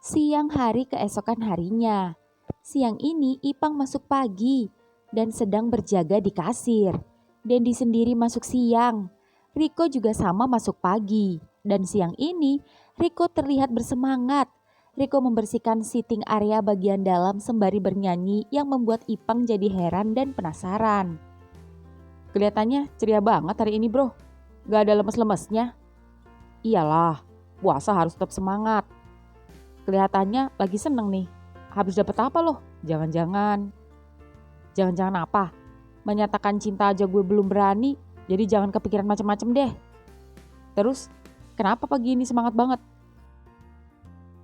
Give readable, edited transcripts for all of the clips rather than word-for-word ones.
Siang hari keesokan harinya. Siang ini Ipang masuk pagi dan sedang berjaga di kasir. Dendi sendiri masuk siang. Riko juga sama masuk pagi. Dan siang ini Riko terlihat bersemangat. Riko membersihkan sitting area bagian dalam sembari bernyanyi yang membuat Ipang jadi heran dan penasaran. Kelihatannya ceria banget hari ini bro. Gak ada lemes-lemesnya. Iyalah, puasa harus tetap semangat. Kelihatannya lagi seneng nih. Habis dapet apa loh? Jangan-jangan apa? Menyatakan cinta aja gue belum berani, jadi jangan kepikiran macam-macam deh. Terus, kenapa pagi ini semangat banget?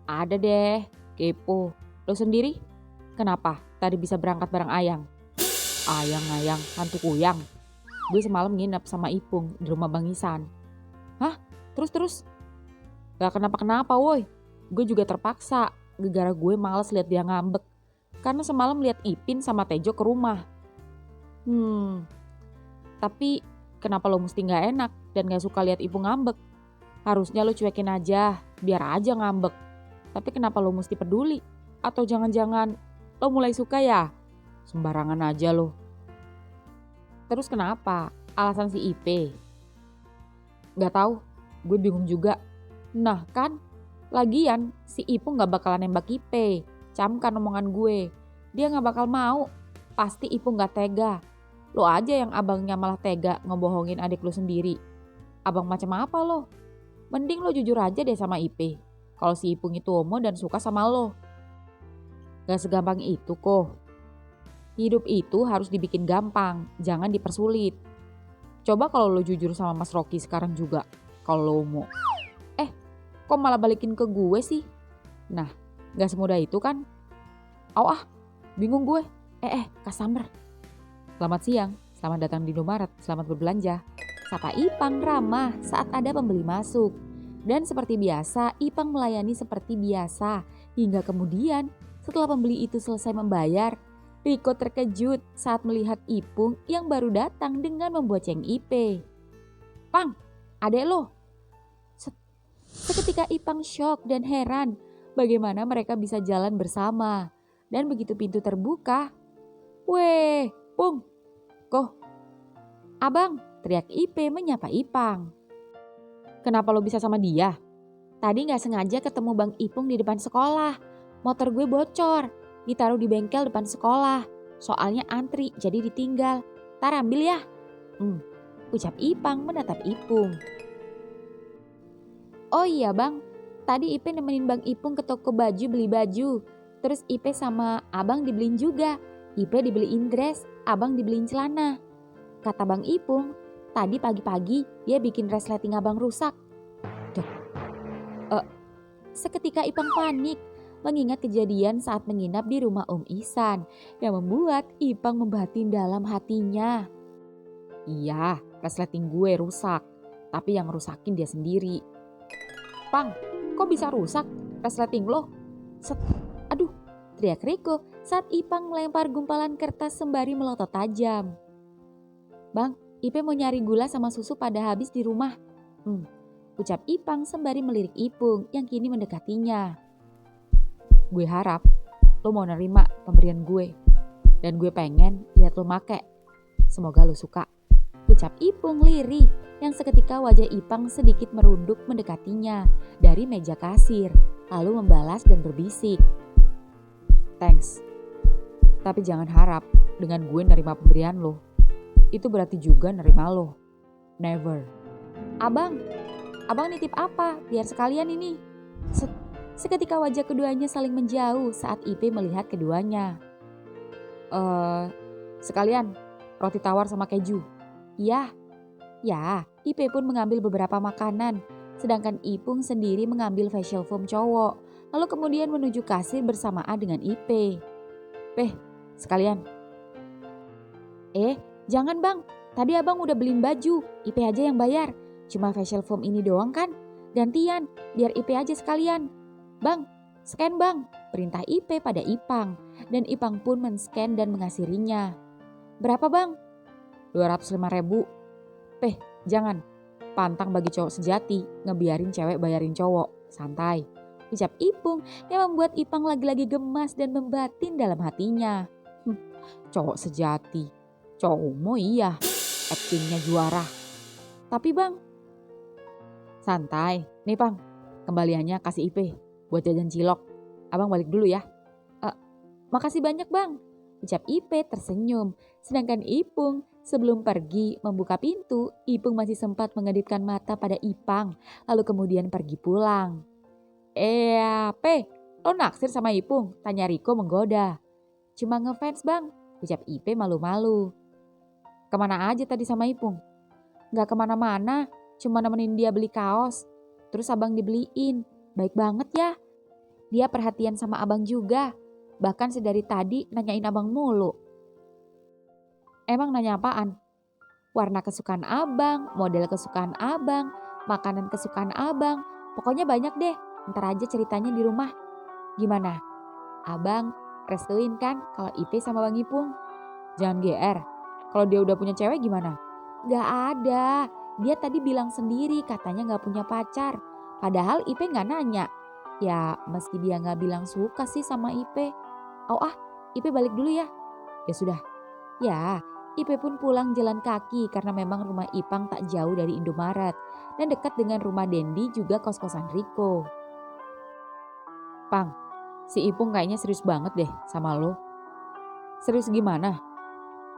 Ada deh, kepo. Lo sendiri? Kenapa tadi bisa berangkat bareng Ayang? Ayang, hantu kuyang. Gue semalam nginep sama Ipung di rumah Bang Isan. Hah? Terus? Gak kenapa-kenapa woi. Gue juga terpaksa, gara-gara gue males lihat dia ngambek. Karena semalam lihat Ipin sama Tejo ke rumah. Tapi kenapa lo mesti gak enak dan gak suka lihat Ipung ngambek? Harusnya lo cuekin aja, biar aja ngambek. Tapi kenapa lo mesti peduli? Atau jangan-jangan lo mulai suka ya? Sembarangan aja lo. Terus kenapa? Alasan si Ipe? Gak tahu, gue bingung juga. Nah kan? Lagian si Ipung gak bakalan nembak Ipe, camkan omongan gue. Dia gak bakal mau, pasti Ipung gak tega. Lo aja yang abangnya malah tega ngebohongin adik lo sendiri. Abang macam apa lo? Mending lo jujur aja deh sama Ipe. Kalau si Ipung itu homo dan suka sama lo. Gak segampang itu kok. Hidup itu harus dibikin gampang, jangan dipersulit. Coba kalau lo jujur sama Mas Rocky sekarang juga, kalau lo homo. Kok malah balikin ke gue sih? Nah, gak semudah itu kan? Bingung gue. Customer. Selamat siang, selamat datang di Indomaret, selamat berbelanja. Sapa Ipang ramah saat ada pembeli masuk. Dan seperti biasa, Ipang melayani seperti biasa. Hingga kemudian, setelah pembeli itu selesai membayar, Riko terkejut saat melihat Ipung yang baru datang dengan membonceng Ipe. Pang, adek lo. Seketika Ipang syok dan heran bagaimana mereka bisa jalan bersama. Dan begitu pintu terbuka, "Weh, Pung, kok?" "Abang," teriak Ipe menyapa Ipang. "Kenapa lo bisa sama dia?" "Tadi gak sengaja ketemu Bang Ipung di depan sekolah. Motor gue bocor, ditaruh di bengkel depan sekolah. Soalnya antri jadi ditinggal. Tar ambil ya." Ucap Ipang menatap Ipung. "Oh iya bang, tadi Ipe nemenin Bang Ipung ke toko baju beli baju. Terus Ipe sama abang dibeliin juga. Ipe dibeliin dress, abang dibeliin celana. Kata Bang Ipung, tadi pagi-pagi dia bikin resleting abang rusak." Seketika Ipang panik mengingat kejadian saat menginap di rumah Om Ihsan yang membuat Ipang membatin dalam hatinya. "Iya, resleting gue rusak, tapi yang rusakin dia sendiri." "Pang, kok bisa rusak resleting lo?" "Aduh," teriak Riko saat Ipang melempar gumpalan kertas sembari melotot tajam. "Bang, Ipe mau nyari gula sama susu pada habis di rumah." Ucap Ipang sembari melirik Ipung yang kini mendekatinya. "Gue harap lo mau nerima pemberian gue. Dan gue pengen lihat lo make. Semoga lo suka." Ucap Ipung lirih yang seketika wajah Ipang sedikit merunduk mendekatinya dari meja kasir, lalu membalas dan berbisik. "Thanks, tapi jangan harap dengan gue nerima pemberian lo. Itu berarti juga nerima lo. Never." Abang nitip apa? Biar sekalian ini." Seketika wajah keduanya saling menjauh saat Ipe melihat keduanya. Sekalian roti tawar sama keju." "Iya." Ya, Ipe pun mengambil beberapa makanan, sedangkan Ipung sendiri mengambil facial foam cowok, lalu kemudian menuju kasir bersamaan dengan Ipe. Sekalian." Jangan bang, tadi abang udah beliin baju, Ipe aja yang bayar. Cuma facial foam ini doang kan? Gantian, biar Ipe aja sekalian." "Bang, scan bang," perintah Ipe pada Ipang, dan Ipang pun men-scan dan mengasirinya. "Berapa bang?" 205.000. Jangan. Pantang bagi cowok sejati, ngebiarin cewek bayarin cowok. Santai. ucap Ipung yang membuat Ipang lagi-lagi gemas dan membatin dalam hatinya. Cowok sejati, cowok homo iya, aktingnya juara. Tapi bang, santai, nih Pang, kembaliannya kasih IP buat jajan cilok. Abang balik dulu ya. Makasih banyak bang, ucap Ipe tersenyum. Sedangkan Ipung sebelum pergi membuka pintu, Ipung masih sempat mengedipkan mata pada Ipang, lalu kemudian pergi pulang. Pe, lo naksir sama Ipung? Tanya Riko menggoda. Cuma ngefans bang, ucap Ipe malu-malu. Kemana aja tadi sama Ipung? Gak kemana-mana, cuma nemenin dia beli kaos. Terus abang dibeliin, baik banget ya. Dia perhatian sama abang juga. Bahkan sedari tadi nanyain abang mulu. Emang nanya apaan? Warna kesukaan abang, model kesukaan abang, makanan kesukaan abang. Pokoknya banyak deh, ntar aja ceritanya di rumah. Gimana? Abang restuin kan kalau Ipe sama Bang Ipung? Jangan GR, kalau dia udah punya cewek gimana? Gak ada, dia tadi bilang sendiri katanya gak punya pacar. Padahal Ipe gak nanya. Ya meski dia gak bilang suka sih sama Ipe. Ipe balik dulu ya. Ya sudah. Ya, Ipe pun pulang jalan kaki karena memang rumah Ipang tak jauh dari Indomaret dan dekat dengan rumah Dendi juga kos-kosan Riko. Pang, si Ipung kayaknya serius banget deh sama lo. Serius gimana?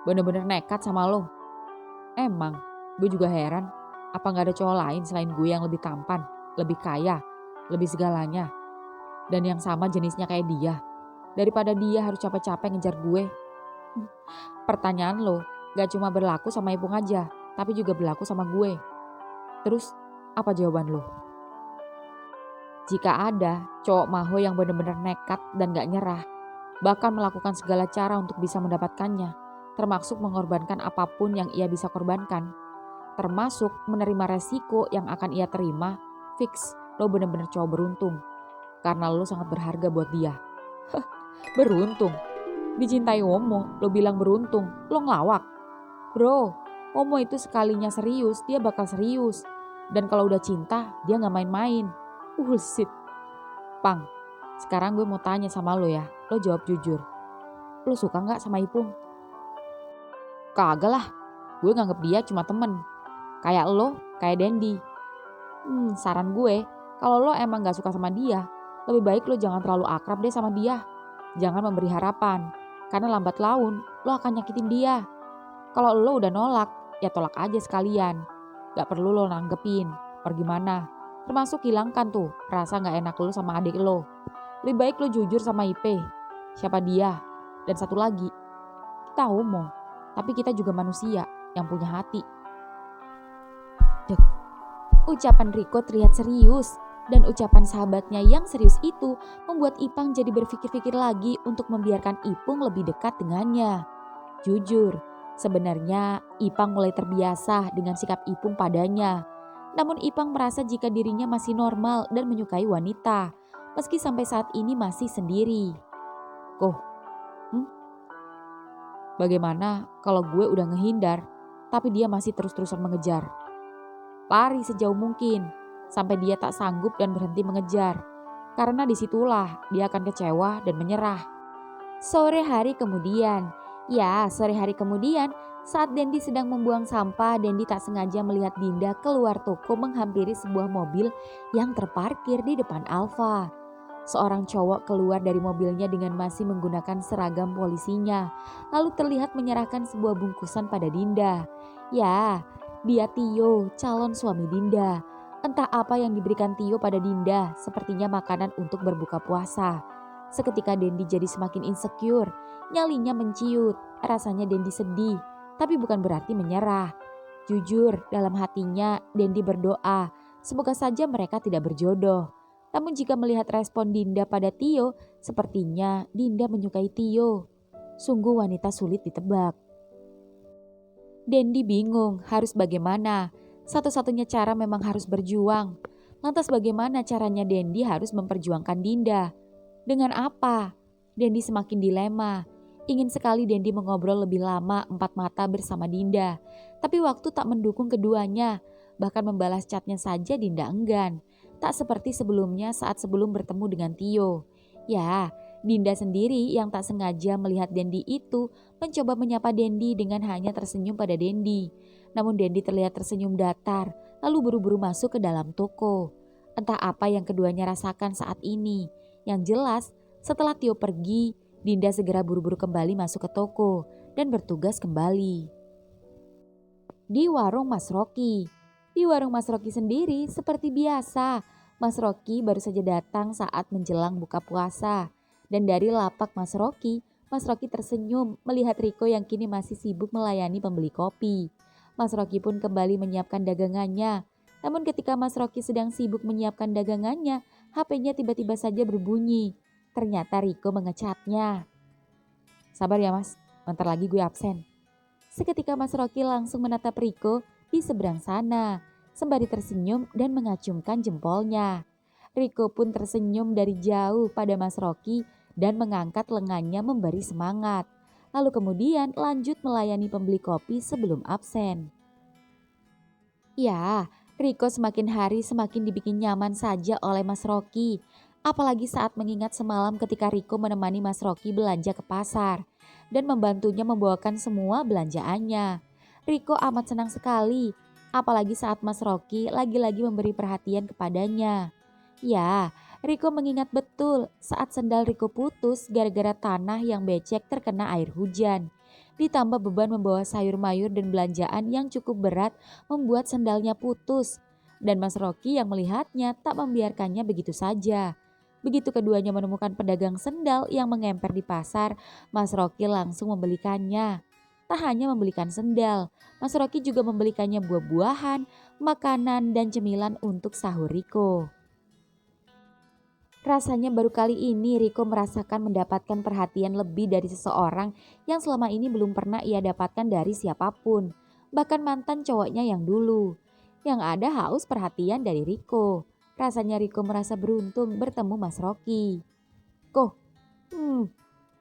Bener-bener nekat sama lo. Emang, gue juga heran. Apa gak ada cowok lain selain gue yang lebih tampan, lebih kaya, lebih segalanya. Dan yang sama jenisnya kayak dia. Daripada dia harus capek-capek ngejar gue. Pertanyaan lo gak cuma berlaku sama Ipung aja, tapi juga berlaku sama gue. Terus apa jawaban lo? Jika ada cowok maho yang benar-benar nekat dan gak nyerah, bahkan melakukan segala cara untuk bisa mendapatkannya, termasuk mengorbankan apapun yang ia bisa korbankan, termasuk menerima resiko yang akan ia terima, fix lo benar-benar cowok beruntung. Karena lo sangat berharga buat dia. Beruntung? Dicintai homo, lo bilang beruntung, lo ngelawak. Bro, homo itu sekalinya serius, dia bakal serius. Dan kalau udah cinta, dia gak main-main. Bullshit. Pang, sekarang gue mau tanya sama lo ya, lo jawab jujur. Lo suka gak sama Ipung? Kagak lah, gue nganggep dia cuma temen. Kayak lo, kayak Dendi. Saran gue, kalau lo emang gak suka sama dia, lebih baik lo jangan terlalu akrab deh sama dia. Jangan memberi harapan, karena lambat laun lo akan nyakitin dia. Kalau lo udah nolak, ya tolak aja sekalian. Gak perlu lo nanggepin, gimana. Termasuk hilangkan tuh rasa gak enak lo sama adik lo. Lebih baik lo jujur sama Ipe, siapa dia. Dan satu lagi, kita homo, tapi kita juga manusia yang punya hati. Ucapan Riko terlihat serius. Dan ucapan sahabatnya yang serius itu membuat Ipang jadi berpikir-pikir lagi untuk membiarkan Ipung lebih dekat dengannya. Jujur, sebenarnya Ipang mulai terbiasa dengan sikap Ipung padanya. Namun Ipang merasa jika dirinya masih normal dan menyukai wanita, meski sampai saat ini masih sendiri. Bagaimana kalau gue udah ngehindar, tapi dia masih terus-terusan mengejar? Lari sejauh mungkin. Sampai dia tak sanggup dan berhenti mengejar. Karena disitulah dia akan kecewa dan menyerah. Sore hari kemudian, saat Dendi sedang membuang sampah, Dendi tak sengaja melihat Dinda keluar toko menghampiri sebuah mobil yang terparkir di depan Alfa. Seorang cowok keluar dari mobilnya dengan masih menggunakan seragam polisinya, lalu terlihat menyerahkan sebuah bungkusan pada Dinda. Ya, dia Tio, calon suami Dinda. Entah apa yang diberikan Tio pada Dinda, sepertinya makanan untuk berbuka puasa. Seketika Dendi jadi semakin insecure, nyalinya menciut, rasanya Dendi sedih, tapi bukan berarti menyerah. Jujur, dalam hatinya Dendi berdoa, semoga saja mereka tidak berjodoh. Namun jika melihat respon Dinda pada Tio, sepertinya Dinda menyukai Tio. Sungguh wanita sulit ditebak. Dendi bingung harus bagaimana. Satu-satunya cara memang harus berjuang. Lantas bagaimana caranya Dendi harus memperjuangkan Dinda? Dengan apa? Dendi semakin dilema. Ingin sekali Dendi mengobrol lebih lama empat mata bersama Dinda. Tapi waktu tak mendukung keduanya. Bahkan membalas chatnya saja Dinda enggan. tak seperti sebelumnya saat sebelum bertemu dengan Tio. Ya, Dinda sendiri yang tak sengaja melihat Dendi itu mencoba menyapa Dendi dengan hanya tersenyum pada Dendi. Namun Dendi terlihat tersenyum datar, lalu buru-buru masuk ke dalam toko. Entah apa yang keduanya rasakan saat ini. Yang jelas, setelah Tio pergi, Dinda segera buru-buru kembali masuk ke toko dan bertugas kembali. Di warung Mas Rocky. Di warung Mas Rocky sendiri seperti biasa, Mas Rocky baru saja datang saat menjelang buka puasa. Dan dari lapak Mas Rocky tersenyum melihat Riko yang kini masih sibuk melayani pembeli kopi. Mas Rocky pun kembali menyiapkan dagangannya. Namun ketika Mas Rocky sedang sibuk menyiapkan dagangannya, HP-nya tiba-tiba saja berbunyi. Ternyata Riko mengechatnya. Sabar ya mas, bentar lagi gue absen. Seketika Mas Rocky langsung menatap Riko di seberang sana, sembari tersenyum dan mengacungkan jempolnya. Riko pun tersenyum dari jauh pada Mas Rocky dan mengangkat lengannya memberi semangat. Lalu kemudian lanjut melayani pembeli kopi sebelum absen. Ya, Riko semakin hari semakin dibikin nyaman saja oleh Mas Rocky. Apalagi saat mengingat semalam ketika Riko menemani Mas Rocky belanja ke pasar dan membantunya membawakan semua belanjaannya. Riko amat senang sekali, apalagi saat Mas Rocky lagi-lagi memberi perhatian kepadanya. Ya, Riko mengingat betul saat sendal Riko putus gara-gara tanah yang becek terkena air hujan. Ditambah beban membawa sayur mayur dan belanjaan yang cukup berat membuat sendalnya putus. Dan Mas Rocky yang melihatnya tak membiarkannya begitu saja. Begitu keduanya menemukan pedagang sendal yang mengemper di pasar, Mas Rocky langsung membelikannya. Tak hanya membelikan sendal, Mas Rocky juga membelikannya buah-buahan, makanan dan cemilan untuk sahur Riko. Rasanya baru kali ini Riko merasakan mendapatkan perhatian lebih dari seseorang yang selama ini belum pernah ia dapatkan dari siapapun. Bahkan mantan cowoknya yang dulu. Yang ada haus perhatian dari Riko. Rasanya Riko merasa beruntung bertemu Mas Rocky. Kok,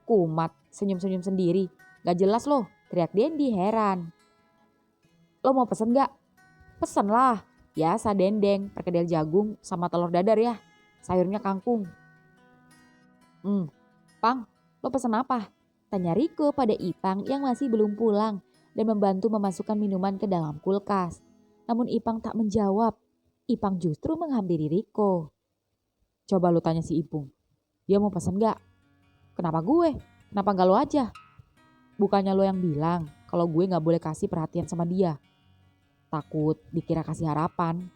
kumat senyum-senyum sendiri. Gak jelas loh, teriak Dendi heran. Lo mau pesen gak? Pesen lah. Biasa dendeng, perkedel jagung sama telur dadar ya. Sayurnya kangkung. Pang, lo pesen apa? Tanya Riko pada Ipang yang masih belum pulang dan membantu memasukkan minuman ke dalam kulkas. Namun Ipang tak menjawab. Ipang justru menghampiri Riko. Coba lo tanya si Ipung, dia mau pesen gak? Kenapa gue? Kenapa gak lo aja? Bukannya lo yang bilang kalau gue gak boleh kasih perhatian sama dia. Takut dikira kasih harapan.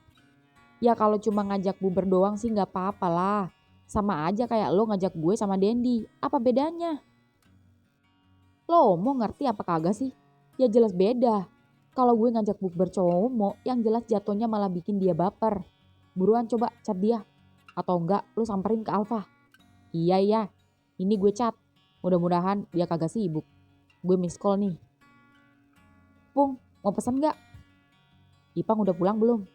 Ya kalau cuma ngajak buber doang sih gak apa-apa lah. Sama aja kayak lo ngajak gue sama Dendi. Apa bedanya? Lo mau ngerti apa kagak sih? Ya jelas beda. Kalau gue ngajak bukber cowok yang jelas jatuhnya malah bikin dia baper. Buruan coba chat dia. Atau enggak lo samperin ke Alfa. Iya, ini gue chat. Mudah-mudahan dia kagak sibuk. Gue miss call nih. Pung, mau pesan gak? Ipang udah pulang belum?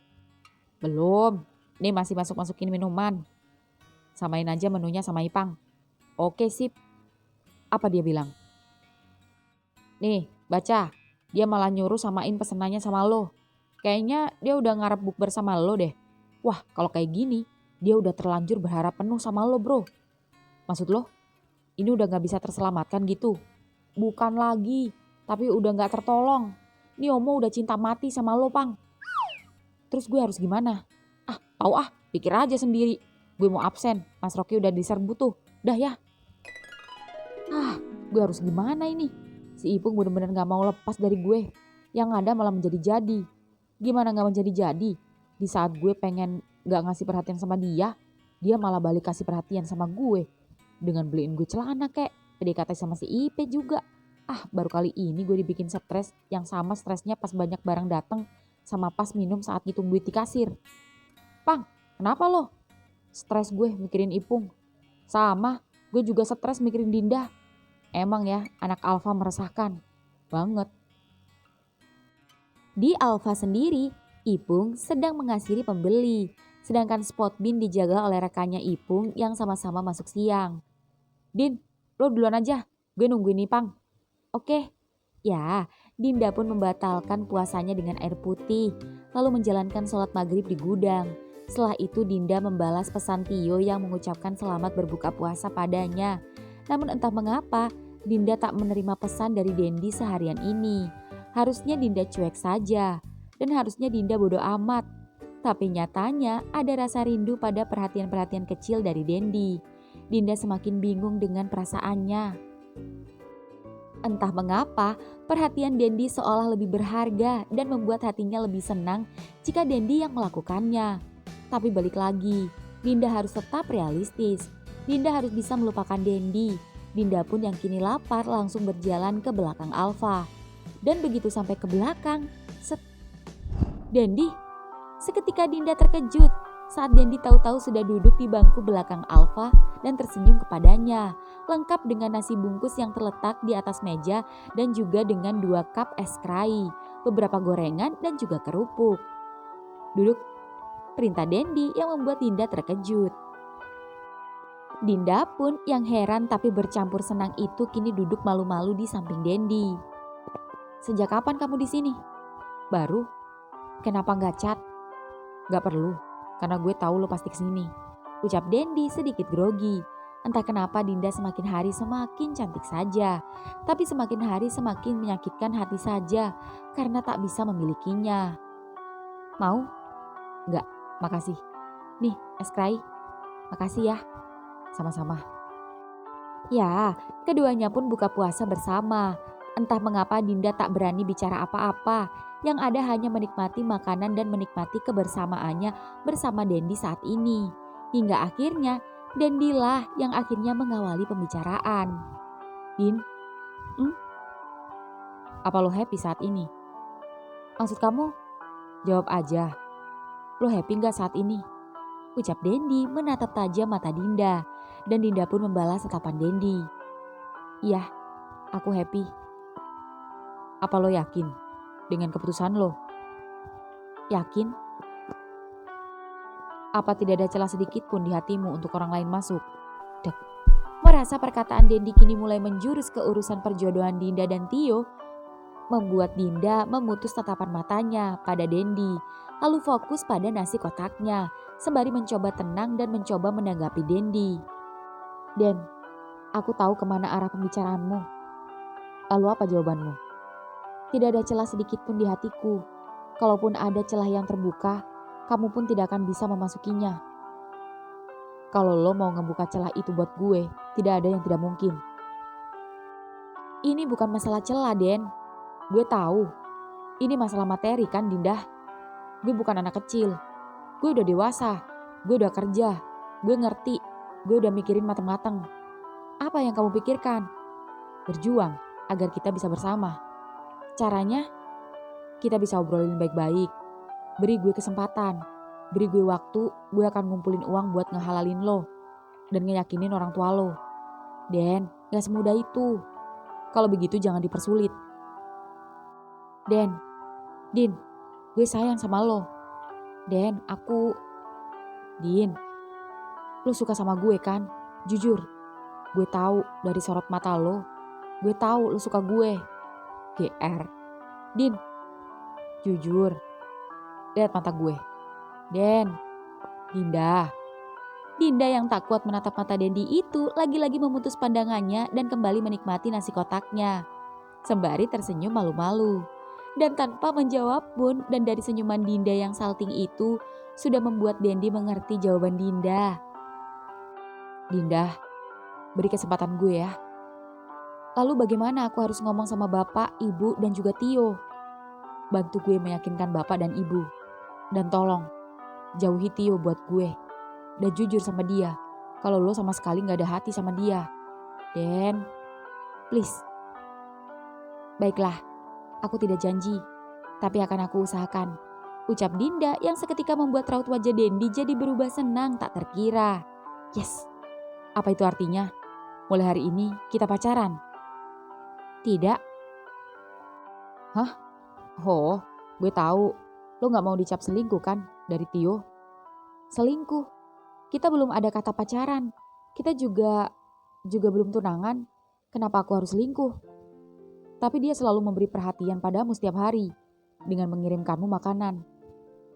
Belum, nih masih masuk-masukin minuman. Samain aja menunya sama Ipang. Oke sip. Apa dia bilang? Nih, baca. Dia malah nyuruh samain pesenannya sama lo. Kayaknya dia udah ngarep bukber sama lo deh. Wah, kalau kayak gini, dia udah terlanjur berharap penuh sama lo bro. Maksud lo, ini udah gak bisa terselamatkan gitu? Bukan lagi, tapi udah gak tertolong. Ini Omo udah cinta mati sama lo, Pang. Terus gue harus gimana? Tahu pikir aja sendiri. Gue mau absen, Mas Rocky udah diserbu tuh. Dah ya. Gue harus gimana ini? Si Ipung bener-bener gak mau lepas dari gue. Yang ada malah menjadi-jadi. Gimana gak menjadi-jadi? Di saat gue pengen gak ngasih perhatian sama dia, dia malah balik kasih perhatian sama gue. Dengan beliin gue celana kek, PDKT sama si Ipe juga. Baru kali ini gue dibikin stres yang sama stresnya pas banyak barang dateng sama pas minum saat ngitung duit di kasir. Pang, kenapa lo? Stres gue mikirin Ipung. Sama, gue juga stres mikirin Dinda. Emang ya, anak Alfa meresahkan. Banget. Di Alfa sendiri, Ipung sedang mengasiri pembeli. Sedangkan spot bin dijaga oleh rekannya Ipung yang sama-sama masuk siang. Din, lo duluan aja. Gue nungguin Ipang. Oke. Ya, Dinda pun membatalkan puasanya dengan air putih. Lalu menjalankan sholat maghrib di gudang. Setelah itu Dinda membalas pesan Tio yang mengucapkan selamat berbuka puasa padanya. Namun entah mengapa Dinda tak menerima pesan dari Dendi seharian ini. Harusnya Dinda cuek saja dan harusnya Dinda bodoh amat. Tapi nyatanya ada rasa rindu pada perhatian-perhatian kecil dari Dendi. Dinda semakin bingung dengan perasaannya. Entah mengapa, perhatian Dendi seolah lebih berharga dan membuat hatinya lebih senang jika Dendi yang melakukannya. Tapi balik lagi, Dinda harus tetap realistis. Dinda harus bisa melupakan Dendi. Dinda pun yang kini lapar langsung berjalan ke belakang Alfa. Dan begitu sampai ke belakang, Dendi. Seketika Dinda terkejut saat Dendi tahu-tahu sudah duduk di bangku belakang Alfa dan tersenyum kepadanya, lengkap dengan nasi bungkus yang terletak di atas meja dan juga dengan 2 cup es krai, beberapa gorengan dan juga kerupuk. Duduk, perintah Dendi yang membuat Dinda terkejut. Dinda pun yang heran tapi bercampur senang itu kini duduk malu-malu di samping Dendi. Sejak kapan kamu di sini? Baru? Kenapa nggak chat? Nggak perlu, karena gue tahu lo pasti kesini. Ucap Dendi sedikit grogi. Entah kenapa Dinda semakin hari semakin cantik saja. Tapi semakin hari semakin menyakitkan hati saja karena tak bisa memilikinya. Mau? Nggak, makasih. Nih, es krai. Makasih ya. Sama-sama. Ya, keduanya pun buka puasa bersama. Entah mengapa Dinda tak berani bicara apa-apa. Yang ada hanya menikmati makanan dan menikmati kebersamaannya bersama Dendi saat ini. Hingga akhirnya Dendi lah yang akhirnya mengawali pembicaraan. Din, apa lo happy saat ini? Maksud kamu? Jawab aja. Lo happy gak saat ini? Ucap Dendi menatap tajam mata Dinda. Dan Dinda pun membalas tatapan Dendi. Iya, aku happy. Apa lo yakin dengan keputusan lo? Yakin? Apa tidak ada celah sedikit pun di hatimu untuk orang lain masuk? Dek. Merasa perkataan Dendi kini mulai menjurus ke urusan perjodohan Dinda dan Tio, membuat Dinda memutus tatapan matanya pada Dendi, lalu fokus pada nasi kotaknya, sembari mencoba tenang dan mencoba menanggapi Dendi. Den, aku tahu kemana arah pembicaraanmu. Lalu apa jawabanmu? Tidak ada celah sedikit pun di hatiku. Kalaupun ada celah yang terbuka, kamu pun tidak akan bisa memasukinya. Kalau lo mau ngebuka celah itu buat gue, tidak ada yang tidak mungkin. Ini bukan masalah celah, Den. Gue tahu. Ini masalah materi kan, Dinda. Gue bukan anak kecil. Gue udah dewasa. Gue udah kerja. Gue ngerti. Gue udah mikirin matang-matang. Apa yang kamu pikirkan? Berjuang agar kita bisa bersama. Caranya, kita bisa obrolin baik-baik. Beri gue kesempatan. Beri gue waktu, gue akan ngumpulin uang buat ngehalalin lo. Dan ngeyakinin orang tua lo. Den, gak semudah itu. Kalau begitu jangan dipersulit. Den, Din, gue sayang sama lo. Den, Din, lo suka sama gue kan? Jujur, gue tahu dari sorot mata lo. Gue tahu lo suka gue. GR. Din, jujur. Lihat mata gue. Den, Dinda. Dinda yang tak kuat menatap mata Dendi itu lagi-lagi memutus pandangannya dan kembali menikmati nasi kotaknya. Sembari tersenyum malu-malu. Dan tanpa menjawab pun dan dari senyuman Dinda yang salting itu sudah membuat Dendi mengerti jawaban Dinda. Dinda, beri kesempatan gue ya. Lalu bagaimana aku harus ngomong sama bapak, ibu dan juga Tio? Bantu gue meyakinkan bapak dan ibu. Dan tolong, jauhi Tio buat gue. Dan jujur sama dia, kalau lo sama sekali gak ada hati sama dia. Den, please. Baiklah, aku tidak janji, tapi akan aku usahakan. Ucap Dinda yang seketika membuat raut wajah Dendi jadi berubah senang tak terkira. Yes, apa itu artinya? Mulai hari ini kita pacaran? Tidak. Hah? Oh, gue tahu. Lo gak mau dicap selingkuh kan dari Tio? Selingkuh? Kita belum ada kata pacaran. Kita juga belum tunangan. Kenapa aku harus selingkuh? Tapi dia selalu memberi perhatian padamu setiap hari dengan mengirimkanmu makanan.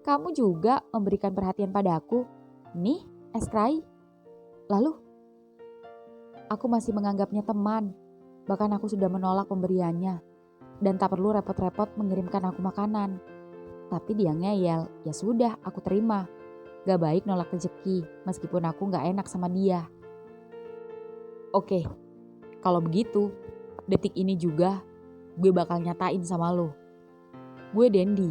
Kamu juga memberikan perhatian padaku. Nih, es krai. Lalu, aku masih menganggapnya teman. Bahkan aku sudah menolak pemberiannya. Dan tak perlu repot-repot mengirimkan aku makanan. Tapi dia ngeyel, ya sudah aku terima. Gak baik nolak rezeki, meskipun aku gak enak sama dia. Oke, kalau begitu, detik ini juga gue bakal nyatain sama lo. Gue Dendi,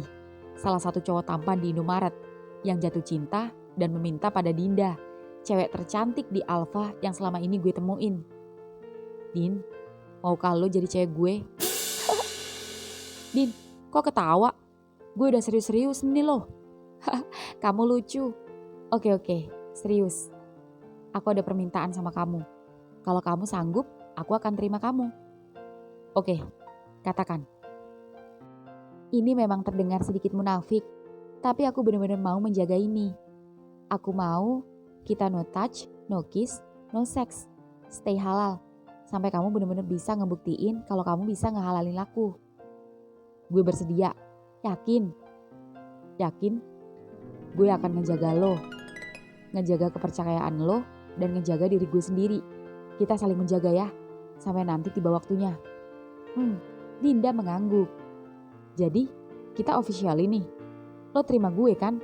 salah satu cowok tampan di Indomaret yang jatuh cinta dan meminta pada Dinda, cewek tercantik di Alfa yang selama ini gue temuin. Din, mau kalau jadi cewek gue? Din, kok ketawa? Gue udah serius-serius nih loh. Kamu lucu. Oke, serius. Aku ada permintaan sama kamu. Kalau kamu sanggup, aku akan terima kamu. Oke, katakan. Ini memang terdengar sedikit munafik, tapi aku benar-benar mau menjaga ini. Aku mau kita no touch, no kiss, no sex. Stay halal. Sampai kamu benar-benar bisa ngebuktiin kalau kamu bisa ngehalalin aku. Gue bersedia. Yakin? Yakin? Gue akan ngejaga lo. Ngejaga kepercayaan lo dan ngejaga diri gue sendiri. Kita saling menjaga ya, sampai nanti tiba waktunya. Dinda mengangguk. Jadi, kita official ini. Lo terima gue kan?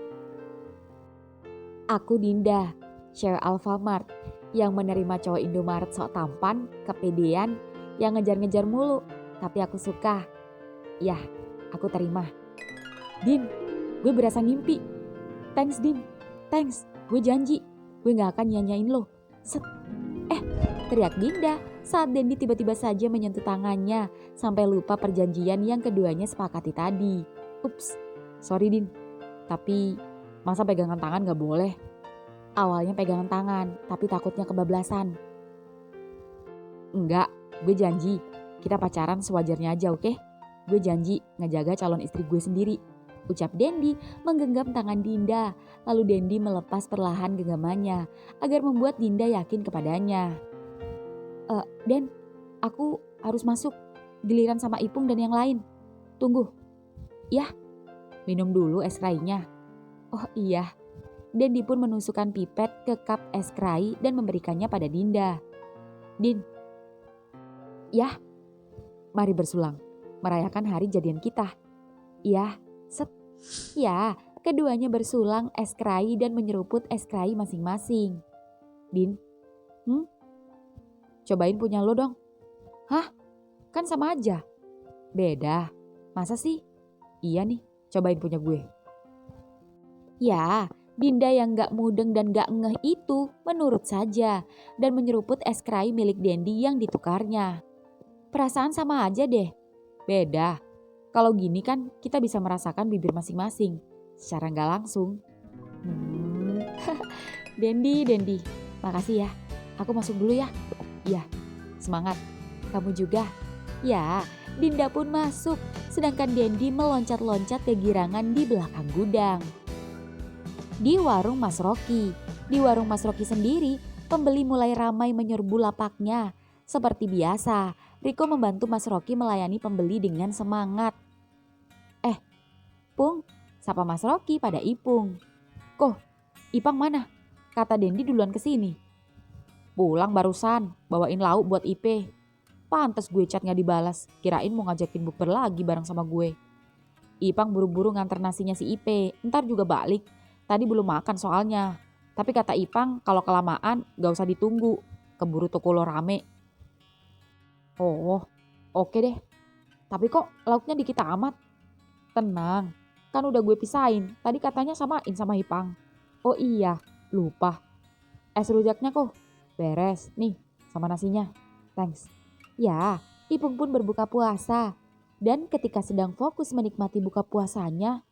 Aku Dinda, cewek Alfamart, yang menerima cowok Indomaret sok tampan, kepedean, yang ngejar-ngejar mulu. Tapi aku suka. Yah, aku terima. Din, gue berasa ngimpi. Thanks Din, thanks. Gue janji, gue gak akan nyanyain lo. Set. Teriak Dinda saat Dendi tiba-tiba saja menyentuh tangannya sampai lupa perjanjian yang keduanya sepakati tadi. Ups, sorry Din, tapi masa pegangan tangan gak boleh? Awalnya pegangan tangan, tapi takutnya kebablasan. Enggak, gue janji, kita pacaran sewajarnya aja oke? Gue janji ngejaga calon istri gue sendiri. Ucap Dendi menggenggam tangan Dinda, lalu Dendi melepas perlahan genggamannya agar membuat Dinda yakin kepadanya. Den, aku harus masuk. Giliran sama Ipung dan yang lain. Tunggu. Yah, minum dulu es krainya. Oh iya. Dendi pun menusukkan pipet ke cup es krai dan memberikannya pada Dinda. Din. Yah, mari bersulang. Merayakan hari jadian kita. Yah, set. Ya, keduanya bersulang es krai dan menyeruput es krai masing-masing. Din, cobain punya lo dong. Hah? Kan sama aja. Beda. Masa sih? Iya nih, cobain punya gue. Ya, Dinda yang gak mudeng dan gak ngeh itu menurut saja dan menyeruput es krai milik Dendi yang ditukarnya. Perasaan sama aja deh. Beda. Kalau gini kan kita bisa merasakan bibir masing-masing secara gak langsung. Dendi, makasih ya. Aku masuk dulu ya. Ya, semangat. Kamu juga. Ya, Dinda pun masuk, sedangkan Dendi meloncat-loncat kegirangan di belakang gudang. Di warung Mas Rocky. Di warung Mas Rocky sendiri, pembeli mulai ramai menyerbu lapaknya. Seperti biasa, Riko membantu Mas Rocky melayani pembeli dengan semangat. Pung, sapa Mas Rocky pada Ipung. Kok, Ipang mana? Kata Dendi duluan kesini. Pulang barusan, bawain lauk buat Ipe. Pantes gue chat gak dibalas, kirain mau ngajakin bukber lagi bareng sama gue. Ipang buru-buru nganter nasinya si Ipe, ntar juga balik. Tadi belum makan soalnya. Tapi kata Ipang kalau kelamaan gak usah ditunggu, keburu toko lo rame. Oh, oke deh. Tapi kok lauknya dikit amat? Tenang, kan udah gue pisahin. Tadi katanya samain sama Ipang. Oh iya, lupa. Es rujaknya kok beres, nih sama nasinya. Thanks. Ya, Ipung pun berbuka puasa. Dan ketika sedang fokus menikmati buka puasanya,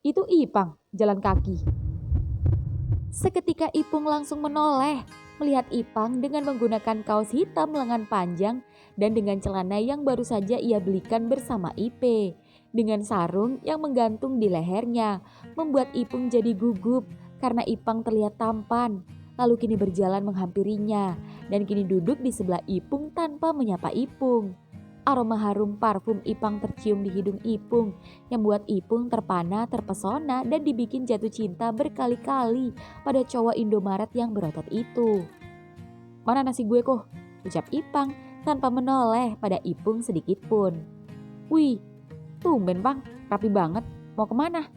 itu Ipang jalan kaki. Seketika Ipung langsung menoleh melihat Ipang dengan menggunakan kaos hitam lengan panjang dan dengan celana yang baru saja ia belikan bersama Ipe. Dengan sarung yang menggantung di lehernya, membuat Ipung jadi gugup karena Ipang terlihat tampan. Lalu kini berjalan menghampirinya dan kini duduk di sebelah Ipung tanpa menyapa Ipung. Aroma harum parfum Ipang tercium di hidung Ipung yang membuat Ipung terpana, terpesona dan dibikin jatuh cinta berkali-kali pada cowok Indomaret yang berotot itu. "Mana nasi gue kok?" ucap Ipang tanpa menoleh pada Ipung sedikit pun. "Wih, tumben Bang, rapi banget. Mau kemana?"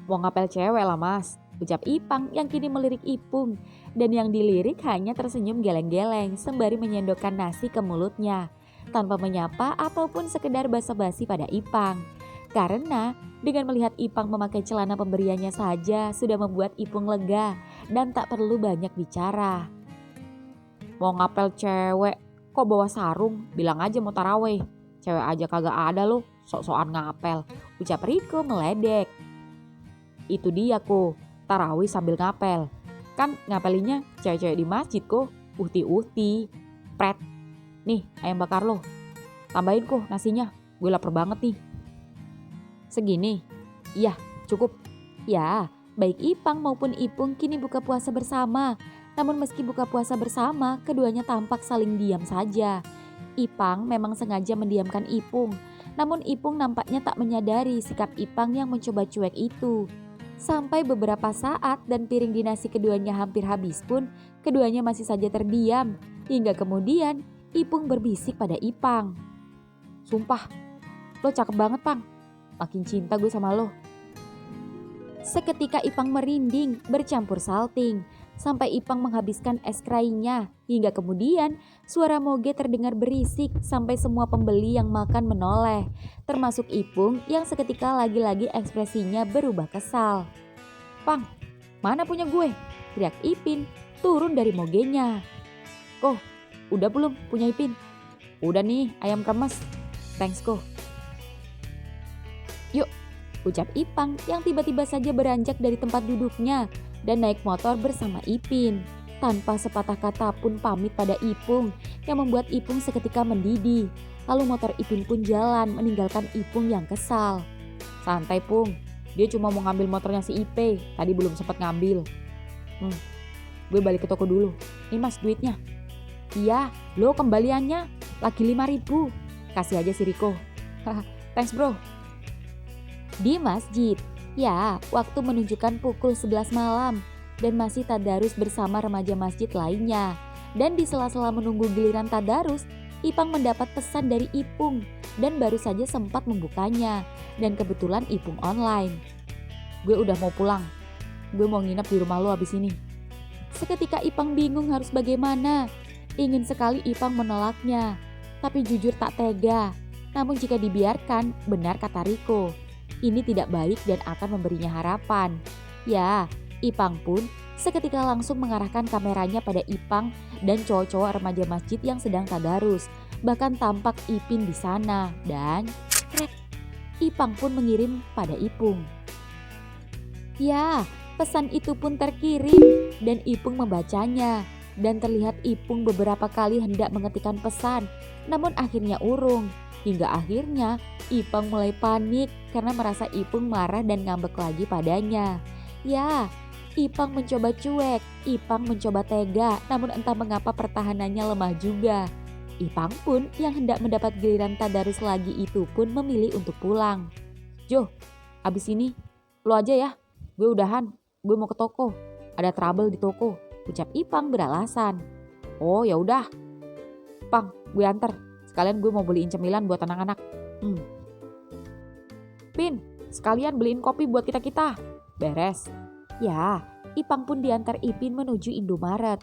"Mau ngapel cewek lah Mas," ucap Ipang yang kini melirik Ipung. Dan yang dilirik hanya tersenyum geleng-geleng sembari menyendokkan nasi ke mulutnya. Tanpa menyapa ataupun sekedar basa-basi pada Ipang. Karena dengan melihat Ipang memakai celana pemberiannya saja sudah membuat Ipung lega dan tak perlu banyak bicara. "Mau ngapel cewek, kok bawa sarung? Bilang aja mau taraweh. Cewek aja kagak ada loh, sok-sokan ngapel," ucap Riko meledek. "Itu dia kok, tarawih sambil ngapel. Kan ngapelinnya cewek-cewek di masjid kok, uhti-uhti. Pret, nih ayam bakar lo. Tambahin kok nasinya, gue lapar banget nih." "Segini? Iya, cukup." Ya, baik Ipang maupun Ipung kini buka puasa bersama. Namun meski buka puasa bersama, keduanya tampak saling diam saja. Ipang memang sengaja mendiamkan Ipung. Namun Ipung nampaknya tak menyadari sikap Ipang yang mencoba cuek itu. Sampai beberapa saat dan piring di nasi keduanya hampir habis pun, keduanya masih saja terdiam. Hingga kemudian Ipung berbisik pada Ipang. "Sumpah, lo cakep banget Pang. Makin cinta gue sama lo." Seketika Ipang merinding bercampur salting. Sampai Ipang menghabiskan es krainya. Hingga kemudian suara moge terdengar berisik sampai semua pembeli yang makan menoleh. Termasuk Ipung yang seketika lagi-lagi ekspresinya berubah kesal. "Pang, mana punya gue?" teriak Ipin turun dari mogenya. "Kok, udah belum punya Ipin?" "Udah nih ayam kremes. Thanks kok." "Yuk," ucap Ipang yang tiba-tiba saja beranjak dari tempat duduknya dan naik motor bersama Ipin. Tanpa sepatah kata pun pamit pada Ipung yang membuat Ipung seketika mendidih. Lalu motor Ipin pun jalan meninggalkan Ipung yang kesal. "Santai Pung, dia cuma mau ngambil motornya si Ipe, tadi belum sempat ngambil." Gue balik ke toko dulu. Nih Mas duitnya." "Iya, lo kembaliannya lagi 5.000. Kasih aja si Riko." "Thanks bro." Di masjid, ya waktu menunjukkan pukul 11 malam dan masih tadarus bersama remaja masjid lainnya. Dan di sela-sela menunggu giliran tadarus, Ipang mendapat pesan dari Ipung dan baru saja sempat membukanya. Dan kebetulan Ipung online. "Gue udah mau pulang. Gue mau nginep di rumah lo abis ini." Seketika Ipang bingung harus bagaimana. Ingin sekali Ipang menolaknya, tapi jujur tak tega. Namun jika dibiarkan, benar kata Riko, ini tidak baik dan akan memberinya harapan. Ya, Ipang pun seketika langsung mengarahkan kameranya pada Ipang dan cowok-cowok remaja masjid yang sedang tadarus. Bahkan tampak Ipin di sana dan Ipang pun mengirim pada Ipung. Ya, pesan itu pun terkirim dan Ipung membacanya. Dan terlihat Ipung beberapa kali hendak mengetikkan pesan, namun akhirnya urung. Hingga akhirnya Ipang mulai panik karena merasa Ipung marah dan ngambek lagi padanya. Ya, Ipang mencoba cuek, Ipang mencoba tega, namun entah mengapa pertahanannya lemah juga. Ipang pun yang hendak mendapat giliran tadarus lagi itu pun memilih untuk pulang. "Jo, abis ini lo aja ya, gue udahan, gue mau ke toko, ada trouble di toko," ucap Ipang beralasan. "Oh ya udah, Pang, gue anter. Sekalian gue mau beliin cemilan buat anak-anak." "Pin, sekalian beliin kopi buat kita-kita." "Beres." Ya, Ipang pun diantar Ipin menuju Indomaret.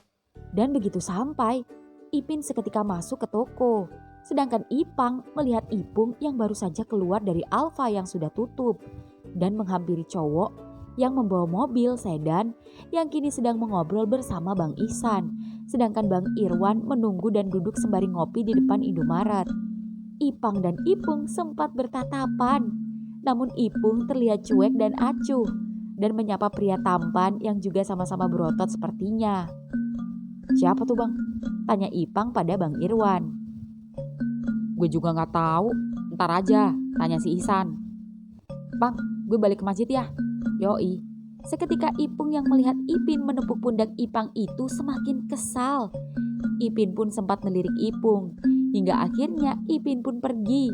Dan begitu sampai, Ipin seketika masuk ke toko. Sedangkan Ipang melihat Ipung yang baru saja keluar dari Alfa yang sudah tutup. Dan menghampiri cowok yang membawa mobil sedan yang kini sedang mengobrol bersama Bang Ihsan. Sedangkan Bang Irwan menunggu dan duduk sembari ngopi di depan Indomaret. Ipang dan Ipung sempat bertatapan. Namun Ipung terlihat cuek dan acuh dan menyapa pria tampan yang juga sama-sama berotot sepertinya. "Siapa tuh Bang?" tanya Ipang pada Bang Irwan. "Gue juga gak tahu, ntar aja tanya si Ihsan." "Bang, gue balik ke masjid ya." "Yoi." Seketika Ipung yang melihat Ipin menepuk pundak Ipang itu semakin kesal. Ipin pun sempat melirik Ipung Hingga akhirnya Ipin pun pergi.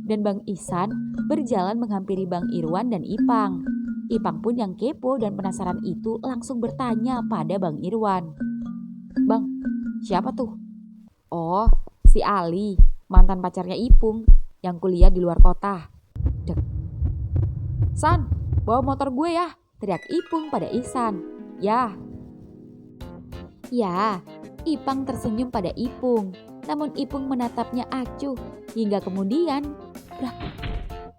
Dan Bang Ihsan berjalan menghampiri Bang Irwan dan Ipang. Ipang pun yang kepo dan penasaran itu langsung bertanya pada Bang Irwan. "Bang, siapa tuh?" "Oh, si Ali, mantan pacarnya Ipung yang kuliah di luar kota." Dek. "San, bawa motor gue ya," teriak Ipung pada Ihsan. "Ya." Ya, Ipang tersenyum pada Ipung. Namun Ipung menatapnya acuh hingga kemudian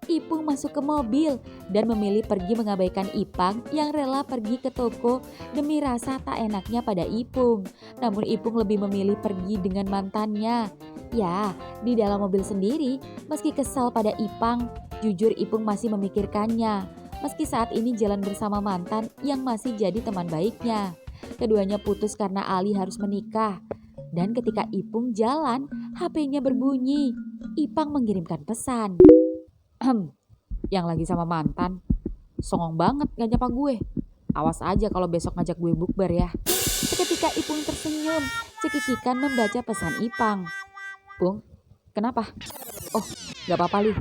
Ipung masuk ke mobil dan memilih pergi mengabaikan Ipang yang rela pergi ke toko demi rasa tak enaknya pada Ipung. Namun Ipung lebih memilih pergi dengan mantannya. Ya, di dalam mobil sendiri, meski kesal pada Ipang, jujur Ipung masih memikirkannya. Meski saat ini jalan bersama mantan yang masih jadi teman baiknya. Keduanya putus karena Ali harus menikah. Dan ketika Ipung jalan, HP-nya berbunyi. Ipang mengirimkan pesan. "Yang lagi sama mantan, songong banget gak nyapa gue. Awas aja kalau besok ngajak gue bukber ya." Seketika Ipung tersenyum, cekikikan membaca pesan Ipang. "Pung, kenapa?" "Oh, gak apa-apa Li,